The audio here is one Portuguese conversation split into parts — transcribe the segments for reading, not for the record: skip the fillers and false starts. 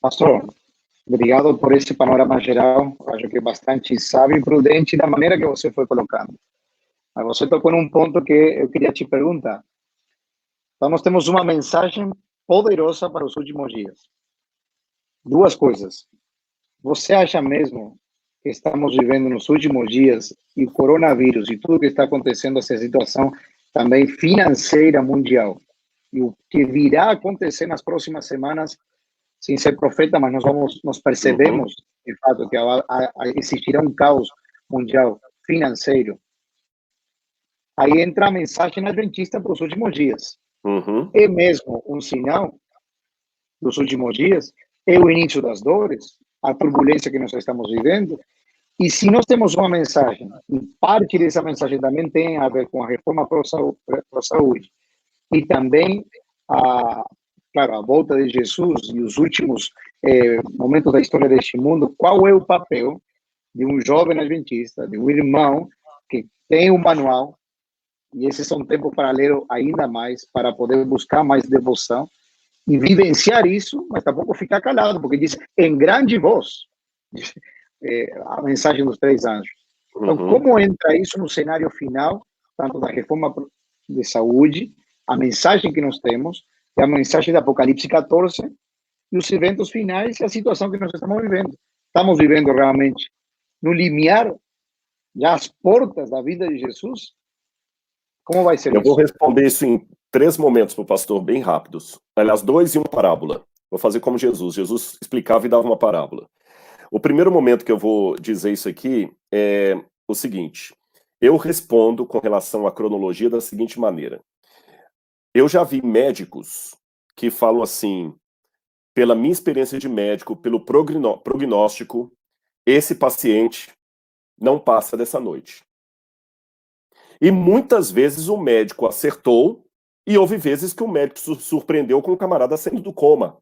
Pastor, obrigado por esse panorama geral. Acho que é bastante sábio e prudente da maneira que você foi colocando. Mas você tocou num ponto que eu queria te perguntar. Então, nós temos uma mensagem poderosa para os últimos dias. Duas coisas. Você acha mesmo que estamos vivendo nos últimos dias e o coronavírus e tudo que está acontecendo, essa situação também financeira mundial, e o que virá a acontecer nas próximas semanas, sem ser profeta, mas nós percebemos, de fato, que existirá um caos mundial financeiro. Aí entra a mensagem adventista para os últimos dias. É mesmo um sinal dos últimos dias? É o início das dores? A turbulência que nós estamos vivendo? E se nós temos uma mensagem, e parte dessa mensagem também tem a ver com a reforma pró-saúde, e também, claro, a volta de Jesus e os últimos momentos da história deste mundo, qual é o papel de um jovem adventista, de um irmão que tem um manual, e esses são tempos para ler ainda mais, para poder buscar mais devoção, e vivenciar isso, mas tampouco ficar calado, porque diz, em grande voz, a mensagem dos 3 anjos. Então, como entra isso no cenário final, tanto da reforma de saúde, a mensagem que nós temos, é a mensagem do Apocalipse 14, e os eventos finais e a situação que nós estamos vivendo. Estamos vivendo realmente no limiar, já às portas da vida de Jesus? Como vai ser isso? Eu vou responder isso em 3 momentos para o pastor, bem rápidos. Aliás, 2 e uma parábola. Vou fazer como Jesus. Jesus explicava e dava uma parábola. O primeiro momento que eu vou dizer isso aqui é o seguinte. Eu respondo com relação à cronologia da seguinte maneira. Eu já vi médicos que falam assim, pela minha experiência de médico, pelo prognóstico, esse paciente não passa dessa noite. E muitas vezes o médico acertou, e houve vezes que o médico surpreendeu com o camarada saindo do coma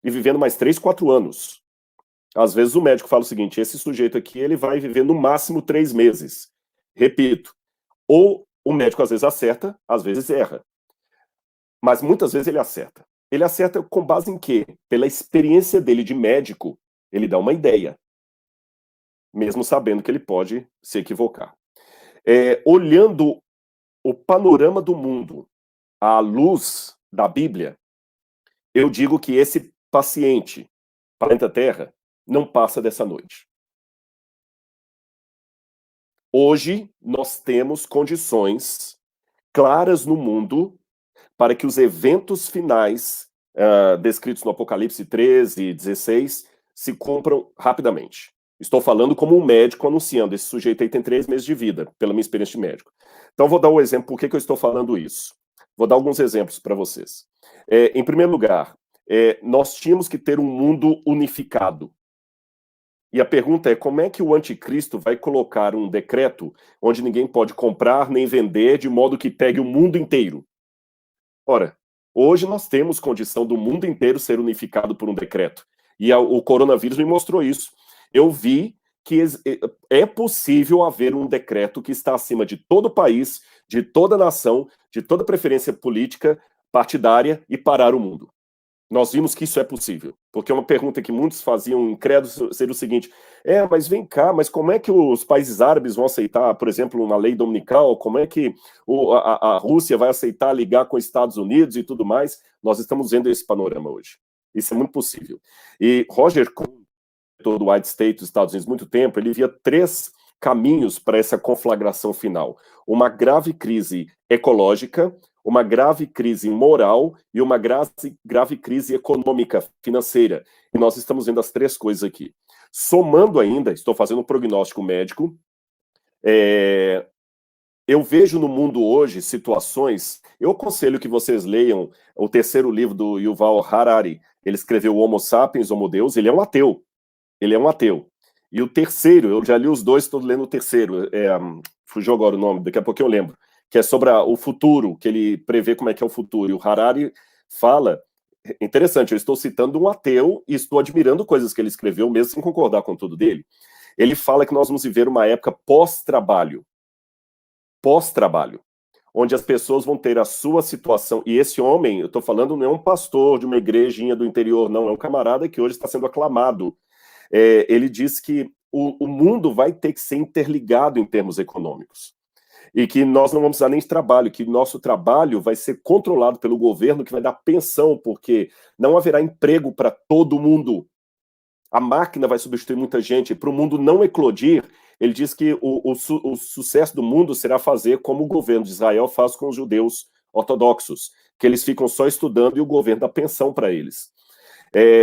e vivendo mais 3, 4 anos. Às vezes o médico fala o seguinte, esse sujeito aqui ele vai viver no máximo 3 meses. Repito, ou o médico às vezes acerta, às vezes erra. Mas muitas vezes ele acerta. Ele acerta com base em quê? Pela experiência dele de médico, ele dá uma ideia. Mesmo sabendo que ele pode se equivocar. Olhando o panorama do mundo à luz da Bíblia, eu digo que esse paciente, planeta Terra, não passa dessa noite. Hoje, nós temos condições claras no mundo para que os eventos finais descritos no Apocalipse 13 e 16 se cumpram rapidamente. Estou falando como um médico anunciando, esse sujeito aí tem 3 meses de vida, pela minha experiência de médico. Então, vou dar um exemplo por que eu estou falando isso. Vou dar alguns exemplos para vocês. Em primeiro lugar, nós tínhamos que ter um mundo unificado. E a pergunta é, como é que o anticristo vai colocar um decreto onde ninguém pode comprar nem vender, de modo que pegue o mundo inteiro? Ora, hoje nós temos condição do mundo inteiro ser unificado por um decreto. E o coronavírus me mostrou isso. Eu vi que é possível haver um decreto que está acima de todo o país, de toda nação, de toda preferência política, partidária e parar o mundo. Nós vimos que isso é possível, porque uma pergunta que muitos faziam incrédulos seria o seguinte, mas vem cá, mas como é que os países árabes vão aceitar, por exemplo, uma lei dominical, como é que a Rússia vai aceitar ligar com os Estados Unidos e tudo mais? Nós estamos vendo esse panorama hoje. Isso é muito possível. E Roger Kuhn, do White State dos Estados Unidos, muito tempo, ele via 3 caminhos para essa conflagração final. Uma grave crise ecológica, uma grave crise moral e uma grave crise econômica, financeira. E nós estamos vendo as 3 coisas aqui. Somando ainda, estou fazendo um prognóstico médico, eu vejo no mundo hoje situações, eu aconselho que vocês leiam o 3º livro do Yuval Harari, ele escreveu Homo Sapiens, Homo Deus, ele é um ateu. Ele é um ateu. E o 3º, eu já li os 2, estou lendo o 3º, fugiu agora o nome, daqui a pouco eu lembro, que é sobre o futuro, que ele prevê como é que é o futuro. E o Harari fala, interessante, eu estou citando um ateu e estou admirando coisas que ele escreveu, mesmo sem concordar com tudo dele. Ele fala que nós vamos viver uma época pós-trabalho. Pós-trabalho. onde as pessoas vão ter a sua situação. E esse homem, eu estou falando, não é um pastor de uma igrejinha do interior, não, é um camarada que hoje está sendo aclamado. Ele diz que o mundo vai ter que ser interligado em termos econômicos. E que nós não vamos precisar nem de trabalho, que nosso trabalho vai ser controlado pelo governo, que vai dar pensão, porque não haverá emprego para todo mundo. A máquina vai substituir muita gente. Para o mundo não eclodir, ele diz que o sucesso do mundo será fazer como o governo de Israel faz com os judeus ortodoxos, que eles ficam só estudando e o governo dá pensão para eles.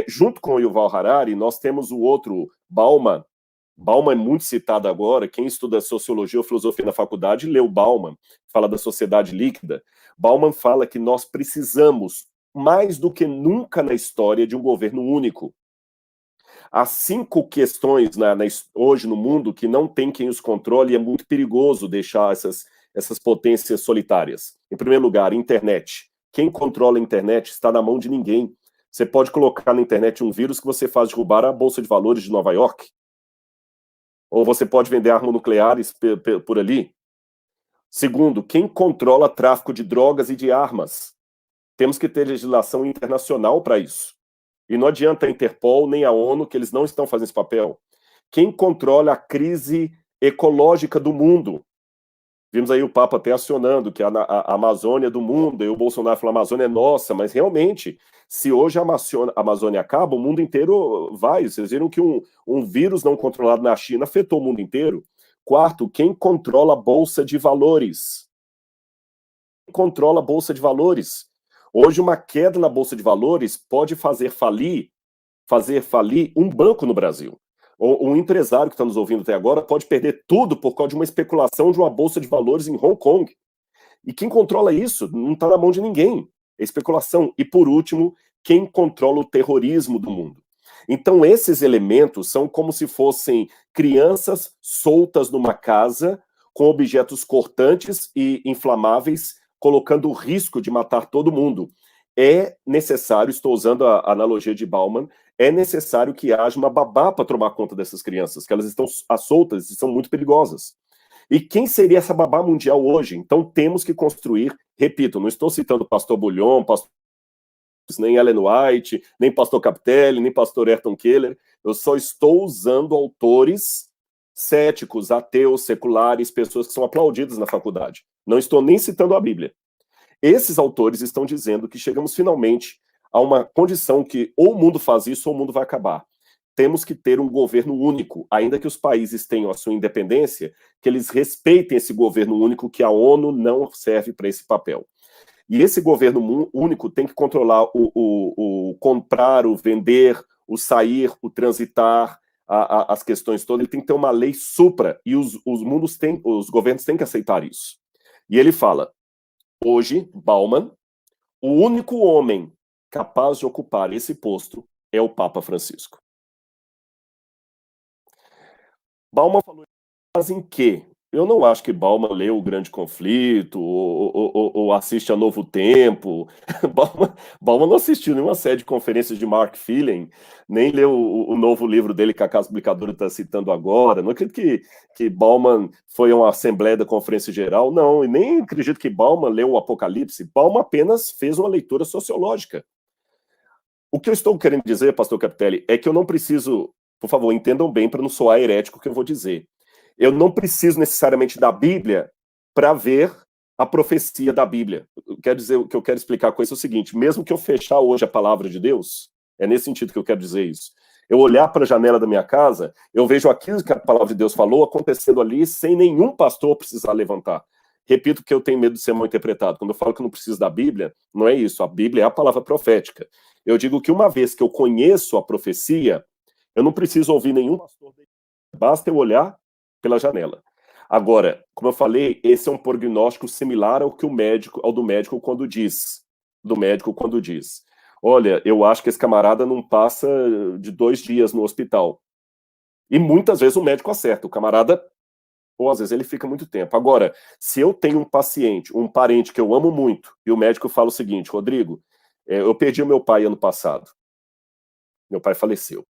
Junto com o Yuval Harari, nós temos o outro, Bauman. Bauman é muito citado agora. Quem estuda sociologia ou filosofia na faculdade leu Bauman, fala da sociedade líquida. Bauman fala que nós precisamos, mais do que nunca na história, de um governo único. Há 5 questões hoje no mundo que não tem quem os controle e é muito perigoso deixar essas potências solitárias. Em primeiro lugar, internet. Quem controla a internet está na mão de ninguém. Você pode colocar na internet um vírus que você faz derrubar a Bolsa de Valores de Nova York. Ou você pode vender armas nucleares por ali. Segundo, quem controla tráfico de drogas e de armas? Temos que ter legislação internacional para isso. E não adianta a Interpol nem a ONU, que eles não estão fazendo esse papel. Quem controla a crise ecológica do mundo? Vimos aí o Papa até acionando que a Amazônia do mundo, e o Bolsonaro falou, a Amazônia é nossa, mas realmente, se hoje a Amazônia acaba, o mundo inteiro vai. Vocês viram que um vírus não controlado na China afetou o mundo inteiro. Quarto, quem controla a Bolsa de Valores? Quem controla a Bolsa de Valores? Hoje, uma queda na Bolsa de Valores pode fazer falir um banco no Brasil. Um empresário que está nos ouvindo até agora pode perder tudo por causa de uma especulação de uma Bolsa de Valores em Hong Kong. E quem controla isso não está na mão de ninguém. É especulação. E, por último, quem controla o terrorismo do mundo? Então, esses elementos são como se fossem crianças soltas numa casa com objetos cortantes e inflamáveis, colocando o risco de matar todo mundo. É necessário, estou usando a analogia de Bauman, é necessário que haja uma babá para tomar conta dessas crianças, que elas estão soltas e são muito perigosas. E quem seria essa babá mundial hoje? Então temos que construir, repito, não estou citando pastor Bullion, pastor nem Ellen White, nem pastor Capitelli, nem pastor Ayrton Keller, eu só estou usando autores céticos, ateus, seculares, pessoas que são aplaudidas na faculdade. Não estou nem citando a Bíblia. Esses autores estão dizendo que chegamos finalmente a uma condição que ou o mundo faz isso ou o mundo vai acabar. Temos que ter um governo único, ainda que os países tenham a sua independência, que eles respeitem esse governo único, que a ONU não serve para esse papel. E esse governo único tem que controlar o comprar, o vender, o sair, o transitar, as questões todas. Ele tem que ter uma lei supra, e os governos têm que aceitar isso. E ele fala, hoje, Bauman, o único homem capaz de ocupar esse posto é o Papa Francisco. Bauman falou em quê? Eu não acho que Bauman leu O Grande Conflito ou assiste a Novo Tempo. Bauman não assistiu nenhuma série de conferências de Mark Phelan, nem leu o novo livro dele que a Casa Publicadora está citando agora. Não acredito que Bauman foi a uma assembleia da Conferência Geral, não. E nem acredito que Bauman leu o Apocalipse. Bauman apenas fez uma leitura sociológica. O que eu estou querendo dizer, pastor Capitelli, é que eu não preciso, por favor, entendam bem para não soar herético o que eu vou dizer. Eu não preciso necessariamente da Bíblia para ver a profecia da Bíblia. Quero dizer, o que eu quero explicar com isso é o seguinte, mesmo que eu fechar hoje a palavra de Deus, é nesse sentido que eu quero dizer isso. Eu olhar para a janela da minha casa, eu vejo aquilo que a palavra de Deus falou acontecendo ali sem nenhum pastor precisar levantar. Repito que eu tenho medo de ser mal interpretado. Quando eu falo que eu não preciso da Bíblia, não é isso. A Bíblia é a palavra profética. Eu digo que uma vez que eu conheço a profecia, eu não preciso ouvir nenhum pastor. Basta eu olhar pela janela. Agora, como eu falei, esse é um prognóstico similar ao do médico quando diz. Olha, eu acho que esse camarada não passa de 2 dias no hospital. E muitas vezes o médico acerta. O camarada, ou às vezes ele fica muito tempo. Agora, se eu tenho um paciente, um parente que eu amo muito, e o médico fala o seguinte, Rodrigo, eu perdi o meu pai ano passado. Meu pai faleceu.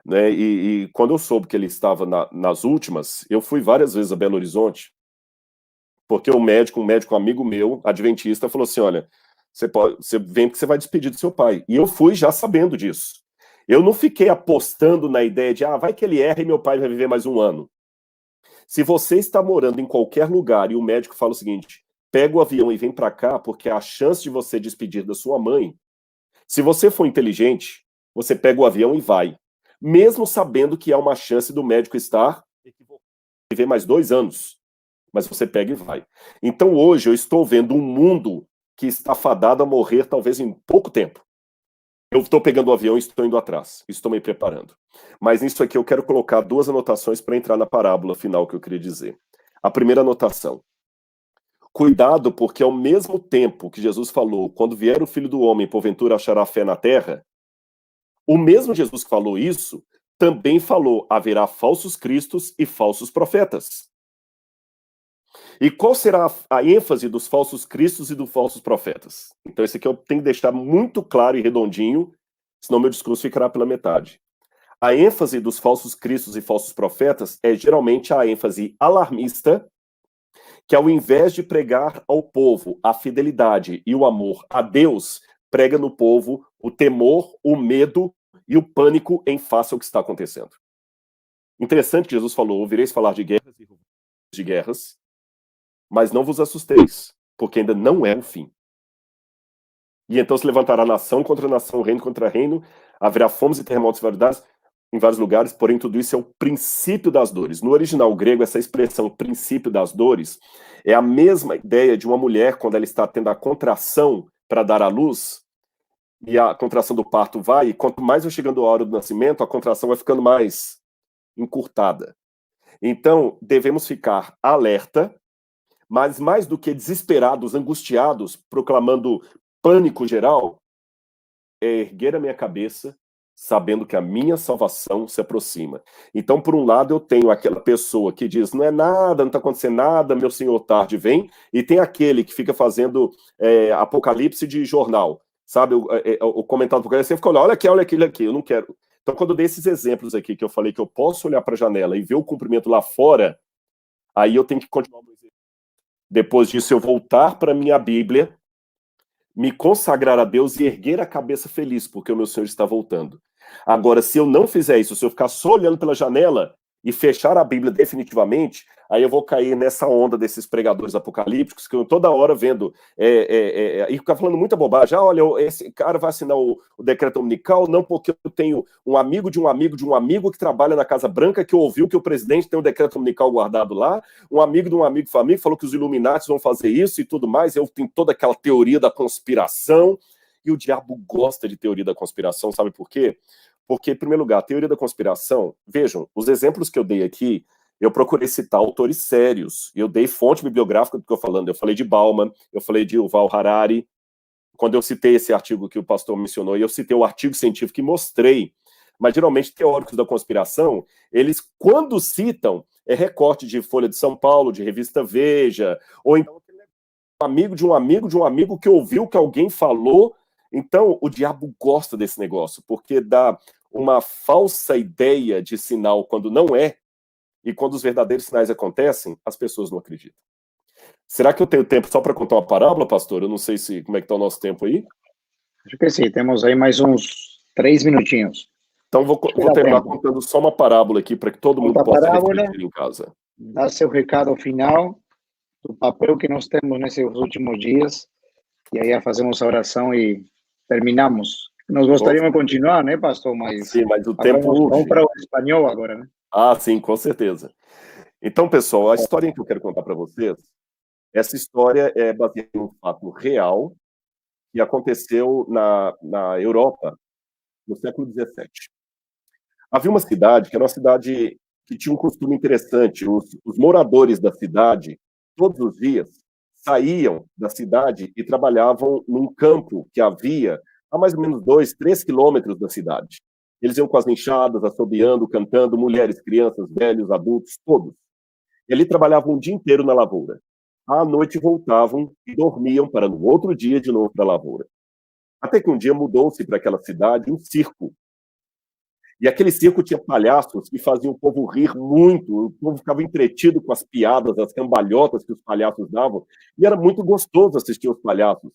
Né? E quando eu soube que ele estava nas últimas, eu fui várias vezes a Belo Horizonte Porque um médico amigo meu, adventista, falou assim, olha, você vem porque você vai despedir do seu pai. E eu fui já sabendo disso. Eu não fiquei apostando na ideia de, vai que ele erra e meu pai vai viver mais um ano. Se você está morando em qualquer lugar e o médico fala o seguinte, pega o avião e vem para cá, porque a chance de você despedir da sua mãe, se você for inteligente, você pega o avião e vai. Mesmo sabendo que há uma chance do médico estar equivocado, viver mais 2 anos. Mas você pega e vai. Então hoje eu estou vendo um mundo que está fadado a morrer talvez em pouco tempo. Eu estou pegando o avião e estou indo atrás. Estou me preparando. Mas nisso aqui eu quero colocar 2 anotações para entrar na parábola final que eu queria dizer. A primeira anotação. Cuidado, porque ao mesmo tempo que Jesus falou, quando vier o Filho do Homem, porventura achará fé na terra, o mesmo Jesus que falou isso, também falou, haverá falsos cristos e falsos profetas. E qual será a ênfase dos falsos cristos e dos falsos profetas? Então esse aqui eu tenho que deixar muito claro e redondinho, senão meu discurso ficará pela metade. A ênfase dos falsos cristos e falsos profetas é geralmente a ênfase alarmista, que ao invés de pregar ao povo a fidelidade e o amor a Deus, prega no povo o temor, o medo e o pânico em face ao que está acontecendo. Interessante que Jesus falou, ouvireis falar de guerras e de guerras, mas não vos assusteis, porque ainda não é o fim. E então se levantará nação contra nação, reino contra reino, haverá fomes e terremotos em vários lugares, porém tudo isso é o princípio das dores. No original grego, essa expressão princípio das dores é a mesma ideia de uma mulher quando ela está tendo a contração para dar à luz, e a contração do parto vai, e quanto mais vai chegando a hora do nascimento, a contração vai ficando mais encurtada. Então, devemos ficar alerta, mas mais do que desesperados, angustiados, proclamando pânico geral, é erguer a minha cabeça, sabendo que a minha salvação se aproxima. Então, por um lado, eu tenho aquela pessoa que diz, não é nada, não está acontecendo nada, meu senhor tarde vem, e tem aquele que fica fazendo apocalipse de jornal, sabe? O comentário do apocalipse sempre fica olha aquilo aqui, eu não quero. Então, quando eu dei esses exemplos aqui, que eu falei que eu posso olhar para a janela e ver o cumprimento lá fora, aí eu tenho que continuar o meu exercício. Depois disso, eu voltar para a minha Bíblia, me consagrar a Deus e erguer a cabeça feliz, porque o meu Senhor está voltando. Agora, se eu não fizer isso, se eu ficar só olhando pela janela e fechar a Bíblia definitivamente, aí eu vou cair nessa onda desses pregadores apocalípticos que eu toda hora vendo e ficar falando muita bobagem. Olha, esse cara vai assinar o decreto dominical, não porque eu tenho um amigo de um amigo de um amigo que trabalha na Casa Branca que ouviu que o presidente tem o decreto dominical guardado lá, um amigo de um amigo família falou que os Illuminati vão fazer isso e tudo mais, eu tenho toda aquela teoria da conspiração, e o diabo gosta de teoria da conspiração, sabe por quê? Porque, em primeiro lugar, a teoria da conspiração, vejam, os exemplos que eu dei aqui, eu procurei citar autores sérios, eu dei fonte bibliográfica do que eu estou falando, eu falei de Bauman, eu falei de Yuval Harari, quando eu citei esse artigo que o pastor mencionou, e eu citei o artigo científico e mostrei, mas geralmente teóricos da conspiração, eles, quando citam, é recorte de Folha de São Paulo, de revista Veja, ou então um amigo de um amigo de um amigo que ouviu que alguém falou. Então, o diabo gosta desse negócio, porque dá uma falsa ideia de sinal quando não é, e quando os verdadeiros sinais acontecem, as pessoas não acreditam. Será que eu tenho tempo só para contar uma parábola, pastor? Eu não sei como é que está o nosso tempo aí. Acho que sim, temos aí mais uns 3 minutinhos. Então, vou terminar contando só uma parábola aqui para que todo mundo possa refletir em casa. Dá seu recado final, do papel que nós temos nesses últimos dias, e aí fazemos a oração e terminamos. Nós gostaríamos de continuar, né, pastor? Mas, sim, mas o tempo... Vamos para o espanhol agora, né? Ah, sim, com certeza. Então, pessoal, a história que eu quero contar para vocês, essa história é baseada em um fato real que aconteceu na Europa no século XVII. Havia uma cidade que era uma cidade que tinha um costume interessante. Os moradores da cidade, todos os dias, saíam da cidade e trabalhavam num campo que havia a mais ou menos 2, 3 quilômetros da cidade. Eles iam com as enxadas, assobiando, cantando, mulheres, crianças, velhos, adultos, todos. E ali trabalhavam o dia inteiro na lavoura. À noite voltavam e dormiam para no outro dia de novo para a lavoura. Até que um dia mudou-se para aquela cidade um circo. E aquele circo tinha palhaços que faziam o povo rir muito, o povo ficava entretido com as piadas, as cambalhotas que os palhaços davam, e era muito gostoso assistir os palhaços.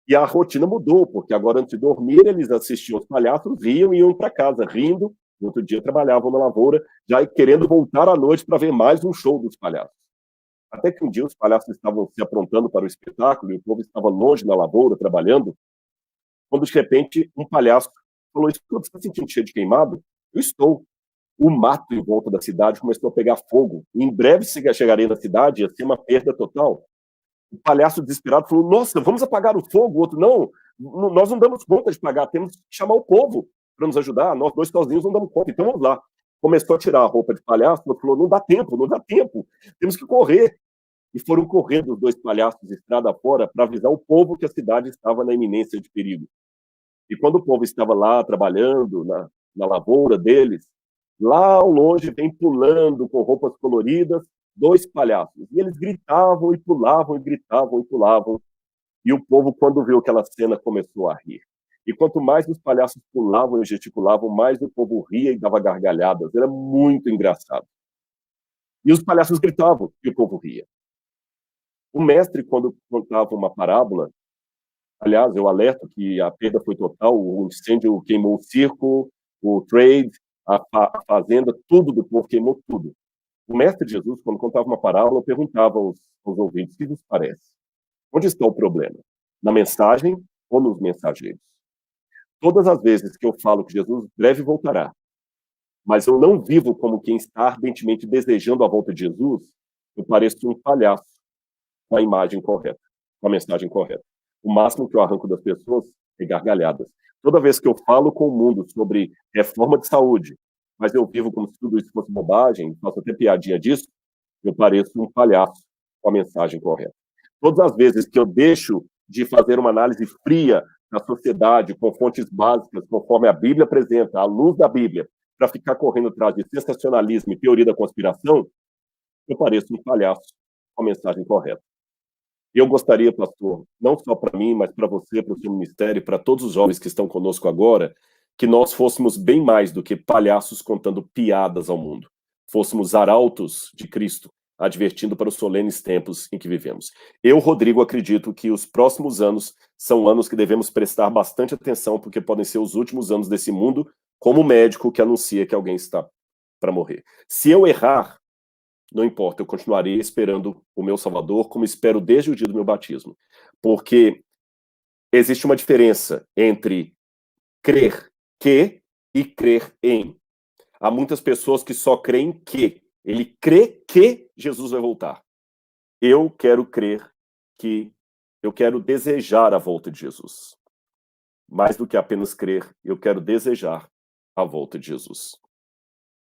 E a rotina mudou, porque agora, antes de dormir, eles assistiam os palhaços, riam e iam para casa, rindo. No outro dia, trabalhavam na lavoura, já querendo voltar à noite para ver mais um show dos palhaços. Até que um dia os palhaços estavam se aprontando para o espetáculo e o povo estava longe na lavoura, trabalhando, quando, de repente, um palhaço falou: "Escuta, você está sentindo cheio de queimado?" "Eu estou." O mato em volta da cidade começou a pegar fogo. E em breve chegaria na cidade, ia ser uma perda total. O palhaço desesperado falou: "Nossa, vamos apagar o fogo." O outro: "Não, nós não damos conta de pagar, temos que chamar o povo para nos ajudar, nós dois sozinhos não damos conta, então vamos lá." Começou a tirar a roupa de palhaço, o outro falou: "Não dá tempo, não dá tempo, temos que correr." E foram correndo os dois palhaços estrada fora para avisar o povo que a cidade estava na iminência de perigo. E quando o povo estava lá trabalhando na lavoura deles, lá ao longe vem pulando com roupas coloridas dois palhaços. E eles gritavam e pulavam e gritavam e pulavam. E o povo, quando viu aquela cena, começou a rir. E quanto mais os palhaços pulavam e gesticulavam, mais o povo ria e dava gargalhadas. Era muito engraçado. E os palhaços gritavam e o povo ria. O mestre, quando contava uma parábola, aliás, eu alerto que a perda foi total, o incêndio queimou o circo, o trade, a fazenda, tudo do povo, queimou tudo. O mestre Jesus, quando contava uma parábola, perguntava aos ouvintes: "O que vos parece? Onde está o problema? Na mensagem ou nos mensageiros?" Todas as vezes que eu falo que Jesus breve voltará, mas eu não vivo como quem está ardentemente desejando a volta de Jesus, eu pareço um palhaço com a imagem correta, com a mensagem correta. O máximo que eu arranco das pessoas é gargalhadas. Toda vez que eu falo com o mundo sobre reforma de saúde, mas eu vivo como se tudo isso fosse bobagem, faço até piadinha disso, eu pareço um palhaço com a mensagem correta. Todas as vezes que eu deixo de fazer uma análise fria da sociedade, com fontes básicas, conforme a Bíblia apresenta, à luz da Bíblia, para ficar correndo atrás de sensacionalismo e teoria da conspiração, eu pareço um palhaço com a mensagem correta. E eu gostaria, pastor, não só para mim, mas para você, para o seu ministério, para todos os jovens que estão conosco agora, que nós fôssemos bem mais do que palhaços contando piadas ao mundo. Fôssemos arautos de Cristo, advertindo para os solenes tempos em que vivemos. Eu, Rodrigo, acredito que os próximos anos são anos que devemos prestar bastante atenção, porque podem ser os últimos anos desse mundo, como médico que anuncia que alguém está para morrer. Se eu errar, não importa, eu continuarei esperando o meu Salvador, como espero desde o dia do meu batismo. Porque existe uma diferença entre crer que e crer em. Há muitas pessoas que só creem que. Ele crê que Jesus vai voltar. Eu quero crer que, eu quero desejar a volta de Jesus. Mais do que apenas crer, eu quero desejar a volta de Jesus.